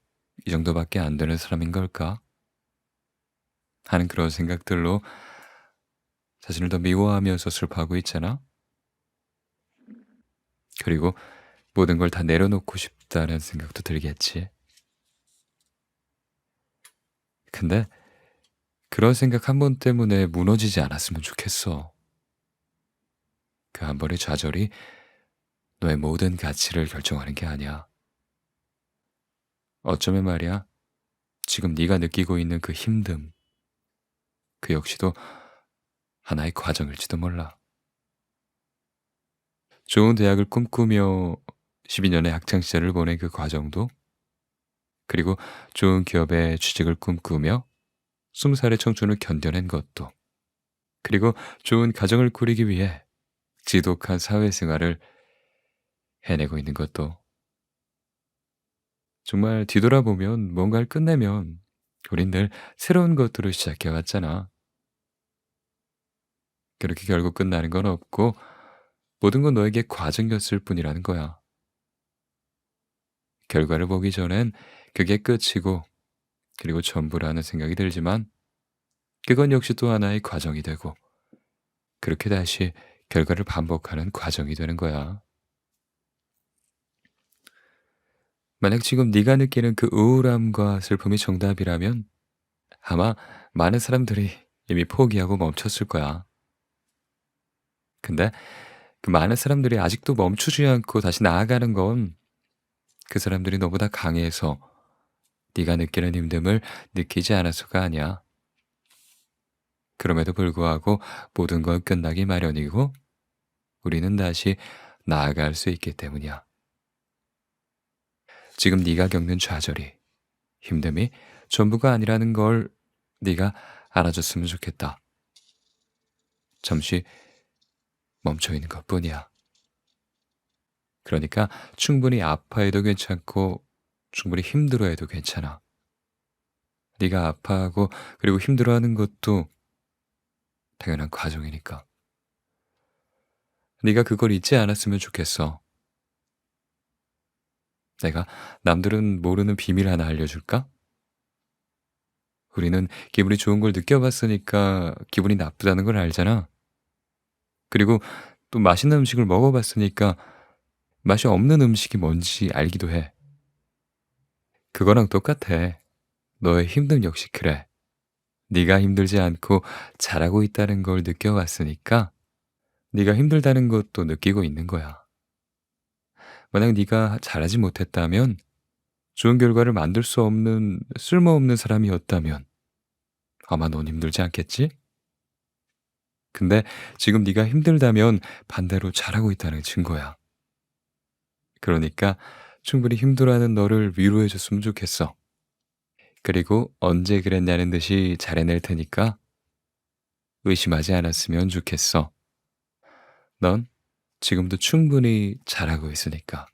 이 정도밖에 안 되는 사람인 걸까? 하는 그런 생각들로 자신을 더 미워하면서 슬퍼하고 있잖아? 그리고 모든 걸 다 내려놓고 싶다는 생각도 들겠지. 근데 그런 생각 한 번 때문에 무너지지 않았으면 좋겠어. 그 한 번의 좌절이 너의 모든 가치를 결정하는 게 아니야. 어쩌면 말이야, 지금 네가 느끼고 있는 그 힘듦, 그 역시도 하나의 과정일지도 몰라. 좋은 대학을 꿈꾸며 12년의 학창 시절을 보낸 그 과정도, 그리고 좋은 기업의 취직을 꿈꾸며 20살의 청춘을 견뎌낸 것도, 그리고 좋은 가정을 꾸리기 위해 지독한 사회생활을 해내고 있는 것도, 정말 뒤돌아보면 뭔가를 끝내면 우린 늘 새로운 것들을 시작해 왔잖아. 그렇게 결국 끝나는 건 없고 모든 건 너에게 과정이었을 뿐이라는 거야. 결과를 보기 전엔 그게 끝이고 그리고 전부라는 생각이 들지만 그건 역시 또 하나의 과정이 되고 그렇게 다시 결과를 반복하는 과정이 되는 거야. 만약 지금 네가 느끼는 그 우울함과 슬픔이 정답이라면 아마 많은 사람들이 이미 포기하고 멈췄을 거야. 근데 그 많은 사람들이 아직도 멈추지 않고 다시 나아가는 건 그 사람들이 너보다 강해서 네가 느끼는 힘듦을 느끼지 않아서가 아니야. 그럼에도 불구하고 모든 건 끝나기 마련이고 우리는 다시 나아갈 수 있기 때문이야. 지금 네가 겪는 좌절이, 힘듦이 전부가 아니라는 걸 네가 알아줬으면 좋겠다. 잠시 멈춰 있는 것뿐이야. 그러니까 충분히 아파해도 괜찮고 충분히 힘들어해도 괜찮아. 네가 아파하고 그리고 힘들어하는 것도 당연한 과정이니까. 네가 그걸 잊지 않았으면 좋겠어. 내가 남들은 모르는 비밀 하나 알려줄까? 우리는 기분이 좋은 걸 느껴봤으니까 기분이 나쁘다는 걸 알잖아. 그리고 또 맛있는 음식을 먹어봤으니까 맛이 없는 음식이 뭔지 알기도 해. 그거랑 똑같아. 너의 힘듦 역시 그래. 네가 힘들지 않고 잘하고 있다는 걸 느껴왔으니까 네가 힘들다는 것도 느끼고 있는 거야. 만약 네가 잘하지 못했다면, 좋은 결과를 만들 수 없는 쓸모없는 사람이었다면 아마 넌 힘들지 않겠지? 근데 지금 네가 힘들다면 반대로 잘하고 있다는 증거야. 그러니까 충분히 힘들어하는 너를 위로해 줬으면 좋겠어. 그리고 언제 그랬냐는 듯이 잘해낼 테니까 의심하지 않았으면 좋겠어. 넌 지금도 충분히 잘하고 있으니까.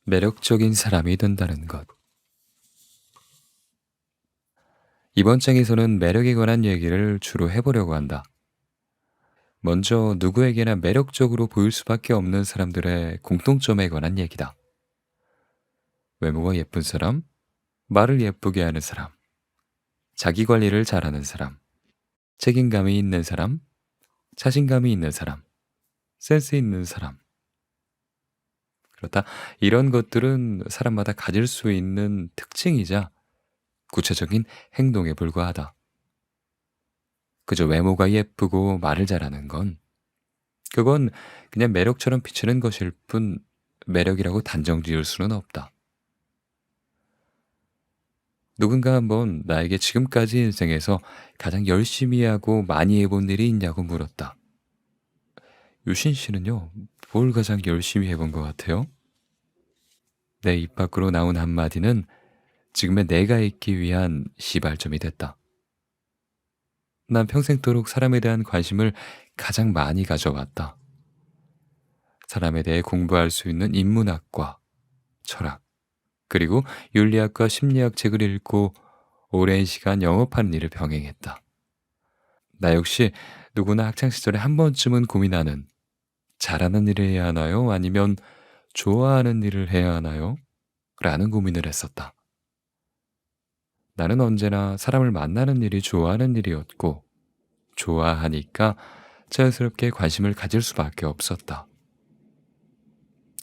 매력적인 사람이 된다는 것. 이번 장에서는 매력에 관한 얘기를 주로 해보려고 한다. 먼저 누구에게나 매력적으로 보일 수밖에 없는 사람들의 공통점에 관한 얘기다. 외모가 예쁜 사람, 말을 예쁘게 하는 사람, 자기 관리를 잘하는 사람, 책임감이 있는 사람, 자신감이 있는 사람, 센스 있는 사람. 그렇다. 이런 것들은 사람마다 가질 수 있는 특징이자 구체적인 행동에 불과하다. 그저 외모가 예쁘고 말을 잘하는 건, 그건 그냥 매력처럼 비치는 것일 뿐 매력이라고 단정 지을 수는 없다. 누군가 한번 나에게 지금까지 인생에서 가장 열심히 하고 많이 해본 일이 있냐고 물었다. 유신 씨는요, 뭘 가장 열심히 해본 것 같아요? 내 입 밖으로 나온 한마디는 지금의 내가 있기 위한 시발점이 됐다. 난 평생도록 사람에 대한 관심을 가장 많이 가져왔다. 사람에 대해 공부할 수 있는 인문학과, 철학, 그리고 윤리학과 심리학 책을 읽고 오랜 시간 영업하는 일을 병행했다. 나 역시 누구나 학창시절에 한 번쯤은 고민하는, 잘하는 일을 해야 하나요? 아니면 좋아하는 일을 해야 하나요? 라는 고민을 했었다. 나는 언제나 사람을 만나는 일이 좋아하는 일이었고, 좋아하니까 자연스럽게 관심을 가질 수밖에 없었다.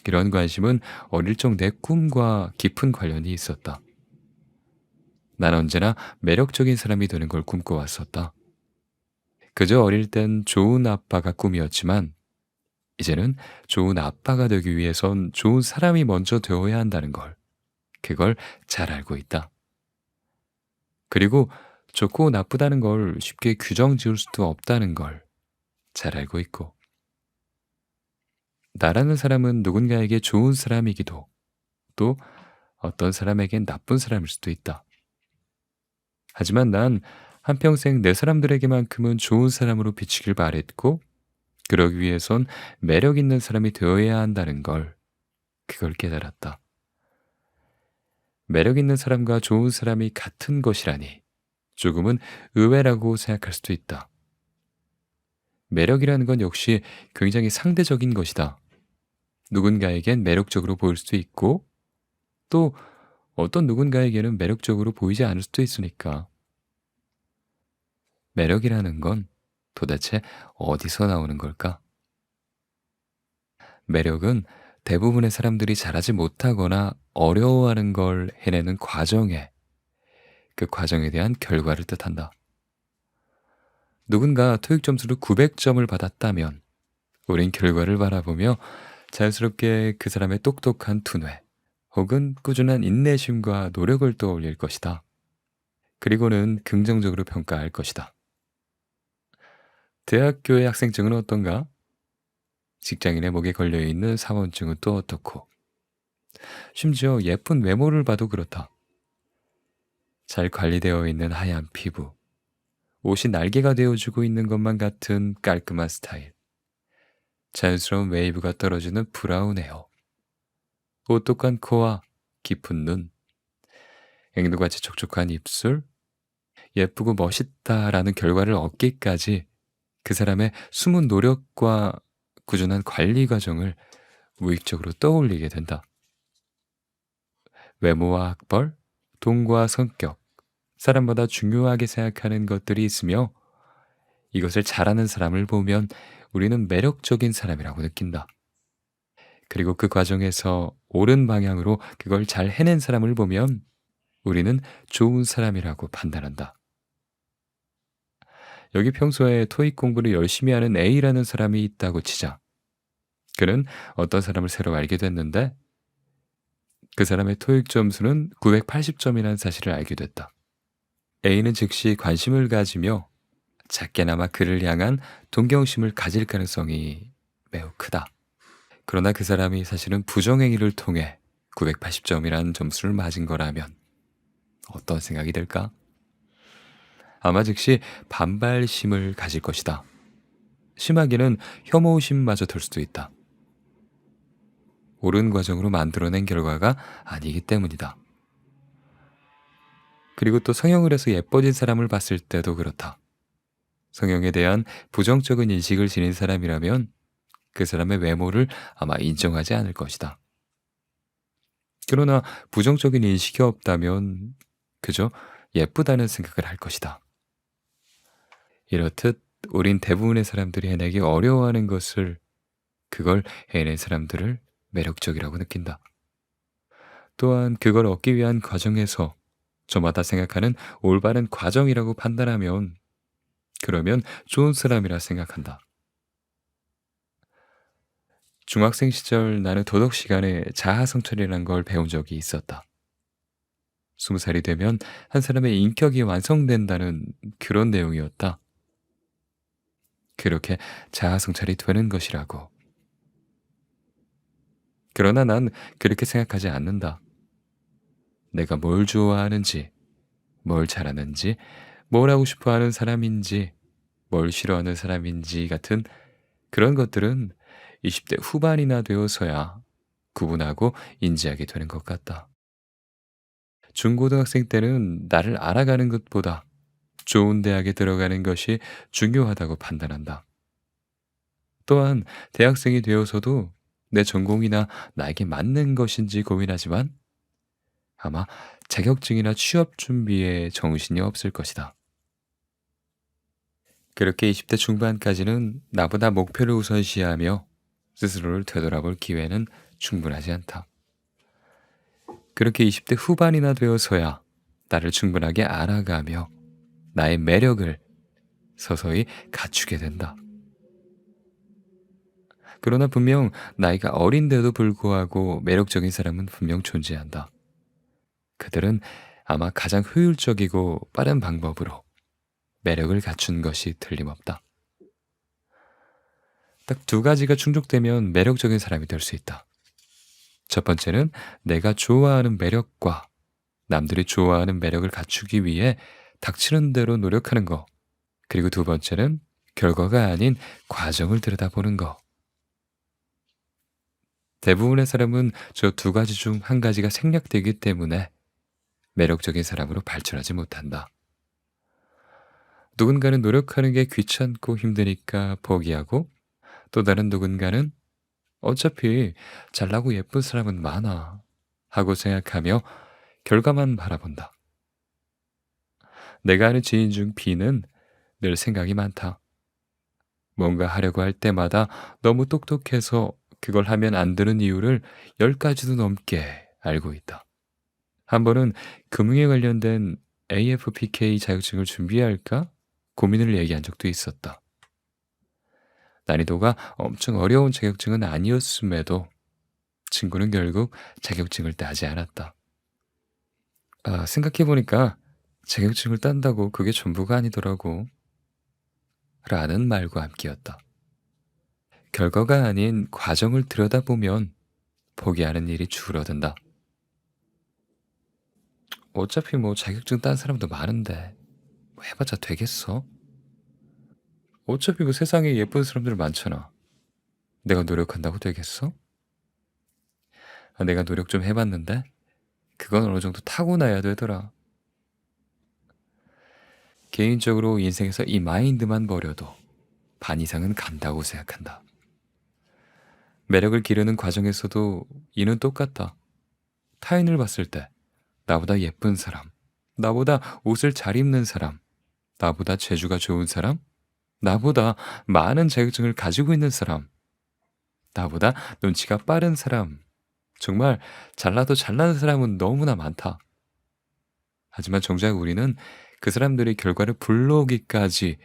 이런 관심은 어릴 적 내 꿈과 깊은 관련이 있었다. 난 언제나 매력적인 사람이 되는 걸 꿈꿔왔었다. 그저 어릴 땐 좋은 아빠가 꿈이었지만, 이제는 좋은 아빠가 되기 위해선 좋은 사람이 먼저 되어야 한다는 걸 그걸 잘 알고 있다. 그리고 좋고 나쁘다는 걸 쉽게 규정 지을 수도 없다는 걸 잘 알고 있고, 나라는 사람은 누군가에게 좋은 사람이기도, 또 어떤 사람에겐 나쁜 사람일 수도 있다. 하지만 난 한평생 내 사람들에게만큼은 좋은 사람으로 비추길 바랬고, 그러기 위해선 매력 있는 사람이 되어야 한다는 걸, 그걸 깨달았다. 매력 있는 사람과 좋은 사람이 같은 것이라니 조금은 의외라고 생각할 수도 있다. 매력이라는 건 역시 굉장히 상대적인 것이다. 누군가에겐 매력적으로 보일 수도 있고, 또 어떤 누군가에게는 매력적으로 보이지 않을 수도 있으니까. 매력이라는 건 도대체 어디서 나오는 걸까? 매력은 대부분의 사람들이 잘하지 못하거나 어려워하는 걸 해내는 과정에, 그 과정에 대한 결과를 뜻한다. 누군가 토익 점수를 900점을 받았다면 우린 결과를 바라보며 자연스럽게 그 사람의 똑똑한 두뇌 혹은 꾸준한 인내심과 노력을 떠올릴 것이다. 그리고는 긍정적으로 평가할 것이다. 대학교의 학생증은 어떤가? 직장인의 목에 걸려있는 사원증은 또 어떻고, 심지어 예쁜 외모를 봐도 그렇다. 잘 관리되어 있는 하얀 피부, 옷이 날개가 되어주고 있는 것만 같은 깔끔한 스타일, 자연스러운 웨이브가 떨어지는 브라운 헤어, 오똑한 코와 깊은 눈, 앵두같이 촉촉한 입술, 예쁘고 멋있다라는 결과를 얻기까지 그 사람의 숨은 노력과 꾸준한 관리 과정을 무의식적으로 떠올리게 된다. 외모와 학벌, 돈과 성격, 사람마다 중요하게 생각하는 것들이 있으며, 이것을 잘하는 사람을 보면 우리는 매력적인 사람이라고 느낀다. 그리고 그 과정에서 옳은 방향으로 그걸 잘 해낸 사람을 보면 우리는 좋은 사람이라고 판단한다. 여기 평소에 토익 공부를 열심히 하는 A라는 사람이 있다고 치자. 그는 어떤 사람을 새로 알게 됐는데 그 사람의 토익 점수는 980점이라는 사실을 알게 됐다. A는 즉시 관심을 가지며 작게나마 그를 향한 동경심을 가질 가능성이 매우 크다. 그러나 그 사람이 사실은 부정행위를 통해 980점이라는 점수를 맞은 거라면 어떤 생각이 들까? 아마 즉시 반발심을 가질 것이다. 심하게는 혐오심마저 들 수도 있다. 옳은 과정으로 만들어낸 결과가 아니기 때문이다. 그리고 또 성형을 해서 예뻐진 사람을 봤을 때도 그렇다. 성형에 대한 부정적인 인식을 지닌 사람이라면 그 사람의 외모를 아마 인정하지 않을 것이다. 그러나 부정적인 인식이 없다면 그저 예쁘다는 생각을 할 것이다. 이렇듯 우린 대부분의 사람들이 해내기 어려워하는 것을, 그걸 해낸 사람들을 매력적이라고 느낀다. 또한 그걸 얻기 위한 과정에서 저마다 생각하는 올바른 과정이라고 판단하면, 그러면 좋은 사람이라 생각한다. 중학생 시절 나는 도덕 시간에 자아성찰이라는 걸 배운 적이 있었다. 20살이 되면 한 사람의 인격이 완성된다는 그런 내용이었다. 그렇게 자아성찰이 되는 것이라고. 그러나 난 그렇게 생각하지 않는다. 내가 뭘 좋아하는지, 뭘 잘하는지, 뭘 하고 싶어 하는 사람인지, 뭘 싫어하는 사람인지 같은 그런 것들은 20대 후반이나 되어서야 구분하고 인지하게 되는 것 같다. 중고등학생 때는 나를 알아가는 것보다 좋은 대학에 들어가는 것이 중요하다고 판단한다. 또한 대학생이 되어서도 내 전공이나 나에게 맞는 것인지 고민하지만 아마 자격증이나 취업 준비에 정신이 없을 것이다. 그렇게 20대 중반까지는 나보다 목표를 우선시하며 스스로를 되돌아볼 기회는 충분하지 않다. 그렇게 20대 후반이나 되어서야 나를 충분하게 알아가며 나의 매력을 서서히 갖추게 된다. 그러나 분명 나이가 어린데도 불구하고 매력적인 사람은 분명 존재한다. 그들은 아마 가장 효율적이고 빠른 방법으로 매력을 갖춘 것이 틀림없다. 딱 두 가지가 충족되면 매력적인 사람이 될 수 있다. 첫 번째는 내가 좋아하는 매력과 남들이 좋아하는 매력을 갖추기 위해 닥치는 대로 노력하는 거. 그리고 두 번째는 결과가 아닌 과정을 들여다보는 거. 대부분의 사람은 저 두 가지 중 한 가지가 생략되기 때문에 매력적인 사람으로 발전하지 못한다. 누군가는 노력하는 게 귀찮고 힘드니까 포기하고, 또 다른 누군가는 어차피 잘나고 예쁜 사람은 많아 하고 생각하며 결과만 바라본다. 내가 아는 지인 중 B는 늘 생각이 많다. 뭔가 하려고 할 때마다 너무 똑똑해서 그걸 하면 안 되는 이유를 10가지도 넘게 알고 있다. 한 번은 금융에 관련된 AFPK 자격증을 준비해야 할까 고민을 얘기한 적도 있었다. 난이도가 엄청 어려운 자격증은 아니었음에도 친구는 결국 자격증을 따지 않았다. 생각해보니까 자격증을 딴다고 그게 전부가 아니더라고. 라는 말과 함께였다. 결과가 아닌 과정을 들여다보면 포기하는 일이 줄어든다. 어차피 뭐 자격증 딴 사람도 많은데 뭐 해봤자 되겠어? 어차피 그 세상에 예쁜 사람들 많잖아. 내가 노력한다고 되겠어? 내가 노력 좀 해봤는데 그건 어느 정도 타고나야 되더라. 개인적으로 인생에서 이 마인드만 버려도 반 이상은 간다고 생각한다. 매력을 기르는 과정에서도 이는 똑같다. 타인을 봤을 때 나보다 예쁜 사람, 나보다 옷을 잘 입는 사람, 나보다 재주가 좋은 사람, 나보다 많은 자격증을 가지고 있는 사람, 나보다 눈치가 빠른 사람, 정말 잘나도 잘난 사람은 너무나 많다. 하지만 정작 우리는 그 사람들이 결과를 불러오기까지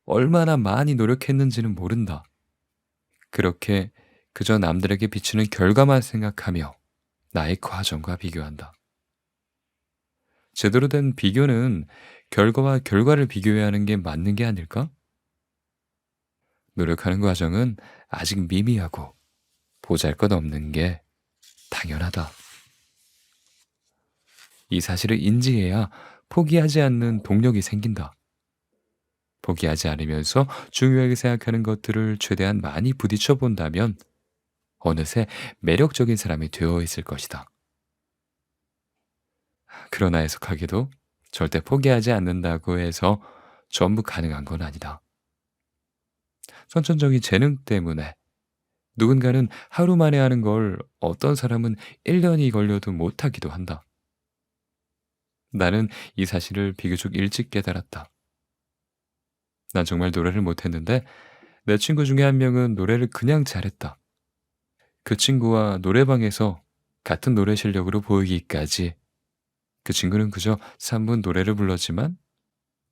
얼마나 많이 노력했는지는 모른다. 그렇게 그저 남들에게 비추는 결과만 생각하며 나의 과정과 비교한다. 제대로 된 비교는 결과와 결과를 비교해야 하는 게 맞는 게 아닐까? 노력하는 과정은 아직 미미하고 보잘것없는 게 당연하다. 이 사실을 인지해야 포기하지 않는 동력이 생긴다. 포기하지 않으면서 중요하게 생각하는 것들을 최대한 많이 부딪혀 본다면 어느새 매력적인 사람이 되어 있을 것이다. 그러나 해석하기도 절대 포기하지 않는다고 해서 전부 가능한 건 아니다. 선천적인 재능 때문에 누군가는 하루 만에 하는 걸 어떤 사람은 1년이 걸려도 못하기도 한다. 나는 이 사실을 비교적 일찍 깨달았다. 난 정말 노래를 못했는데 내 친구 중에 한 명은 노래를 그냥 잘했다. 그 친구와 노래방에서 같은 노래 실력으로 보이기까지 그 친구는 그저 3분 노래를 불렀지만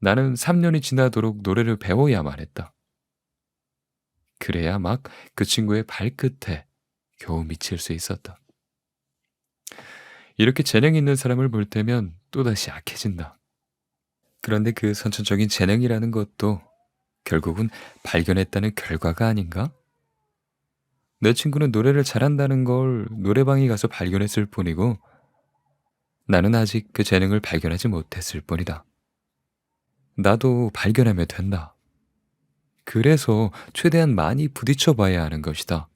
나는 3년이 지나도록 노래를 배워야만 했다. 그래야 막 그 친구의 발끝에 겨우 미칠 수 있었다. 이렇게 재능이 있는 사람을 볼 때면 또다시 약해진다. 그런데 그 선천적인 재능이라는 것도 결국은 발견했다는 결과가 아닌가? 내 친구는 노래를 잘한다는 걸 노래방에 가서 발견했을 뿐이고 나는 아직 그 재능을 발견하지 못했을 뿐이다. 나도 발견하면 된다. 그래서 최대한 많이 부딪혀 봐야 하는 것이다.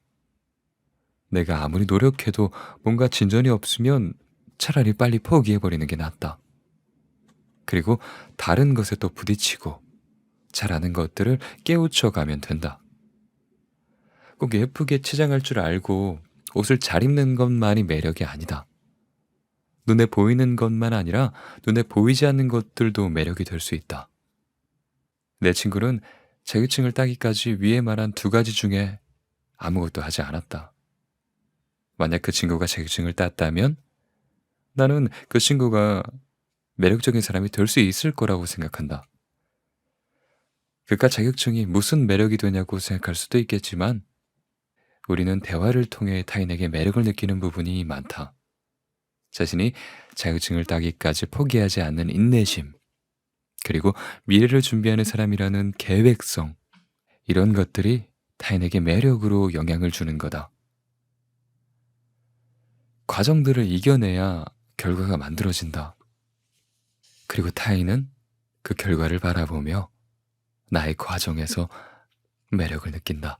내가 아무리 노력해도 뭔가 진전이 없으면 차라리 빨리 포기해버리는 게 낫다. 그리고 다른 것에 또 부딪히고 잘하는 것들을 깨우쳐 가면 된다. 꼭 예쁘게 치장할 줄 알고 옷을 잘 입는 것만이 매력이 아니다. 눈에 보이는 것만 아니라 눈에 보이지 않는 것들도 매력이 될 수 있다. 내 친구는 자격증을 따기까지 위에 말한 두 가지 중에 아무것도 하지 않았다. 만약 그 친구가 자격증을 땄다면 나는 그 친구가 매력적인 사람이 될 수 있을 거라고 생각한다. 그깟 자격증이 무슨 매력이 되냐고 생각할 수도 있겠지만 우리는 대화를 통해 타인에게 매력을 느끼는 부분이 많다. 자신이 자격증을 따기까지 포기하지 않는 인내심, 그리고 미래를 준비하는 사람이라는 계획성, 이런 것들이 타인에게 매력으로 영향을 주는 거다. 과정들을 이겨내야 결과가 만들어진다. 그리고 타인은 그 결과를 바라보며 나의 과정에서 매력을 느낀다.